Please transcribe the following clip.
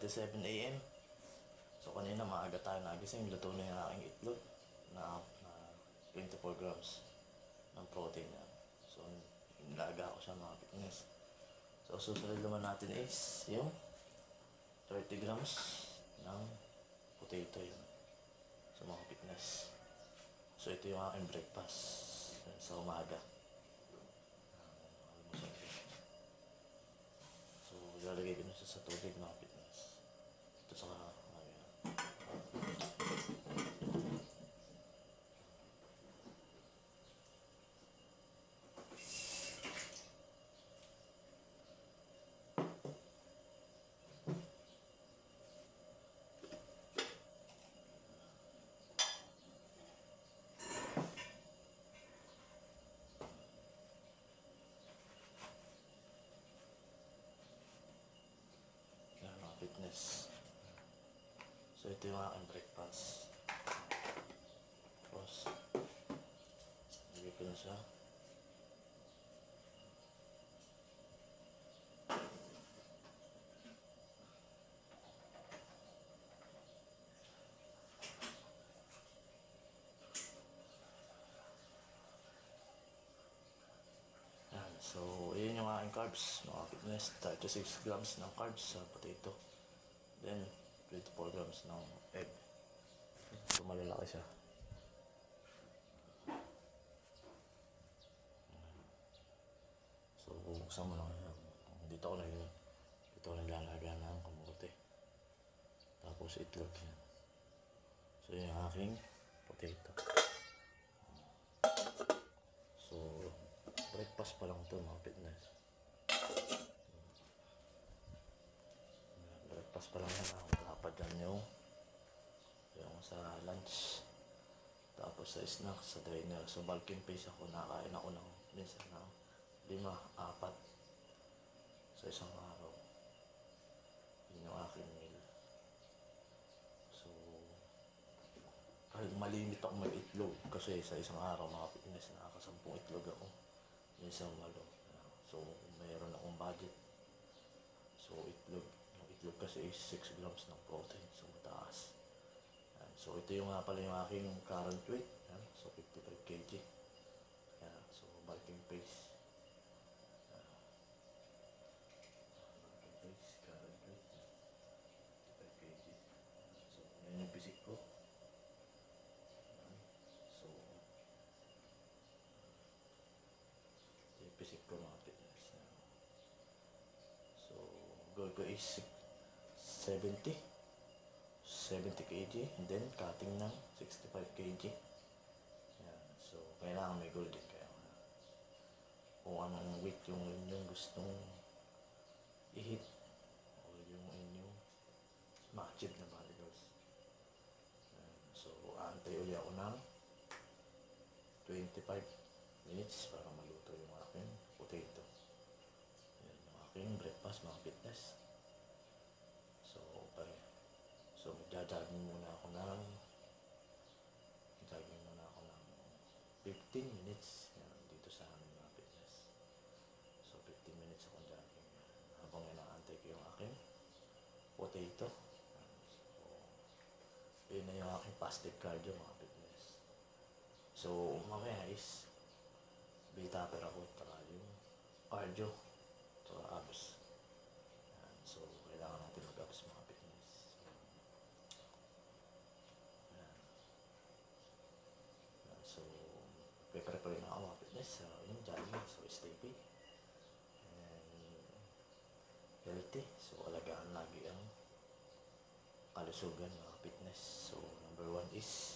10:37 a.m. So kanina maaga tayo nagising, luto na yung aking itlog na 24 grams ng protein yan. So nilaga ko siya mga fitness. So susunod naman natin is yung 30 grams ng potato yun sa mga fitness. So ito yung aking breakfast sa umaga. So ilalagay ko na siya sa tubig mga fitness. Ito sa fitness. So ito yung aking breakfast. Tapos lagay ko na siya. Yan. So yun yung aking carbs mga fitness. 36 grams ng carbs sa potato. Then 24 grams ng egg. So malalaki siya. So bubuksan mo lang yan. Dito ko nilalagyan ng kamote. Tapos itlog yan. So yung aking potato. So breakfast pa lang ito mga fitness. Breakfast pa lang yan. Dapat dyan yung sa lunch. Tapos sa snacks, sa dinner. So bulking pace ako. Nakain ako ng minsan ng 5, 4 sa isang araw. Yun yung aking meal. So kahit malimit ako mag-itlog kasi sa isang araw mga fitness nakaka-10 itlog ako. Minsan malo. So mayroon akong budget. So itlog kasi is 6 grams ng protein. So mataas. Yan. So ito yung nga pala yung aking current weight. Yan. So 55 kg. Yan. So bulking pace. Bulking pace, current weight. 55 kg. So yan yung physique ko. Yan. So ito yung physique ko mga fitness. Yan. So goal ko is 70 kg and then cutting ng 65 kg. Yan. So kailangan may goal din kayo. Kung anong weight yung inyong gustong i-hit o yung inyong ma-achieve na body goals. So aantay uli ako ng 25 minutes para maluto yung aking potato. Yan yung aking breakfast mga fitness. So okay. So magja-jogging muna ako ng 15 minutes yan, dito sa amin mga fitness. So 15 minutes akong jogging habang inaantay ko yung aking potato. So yun na yung aking fasted cardio mga fitness. So mamaya is beta pero ako taka yung cardio tsaka abs. Yan. So kailangan natin mag-abs mga fitness. So, prepare pa rin ako mga fitness sa yung jogging. So, stay fit and healthy. So, alagaan lagi ang kalusugan mga fitness. So, number 1 is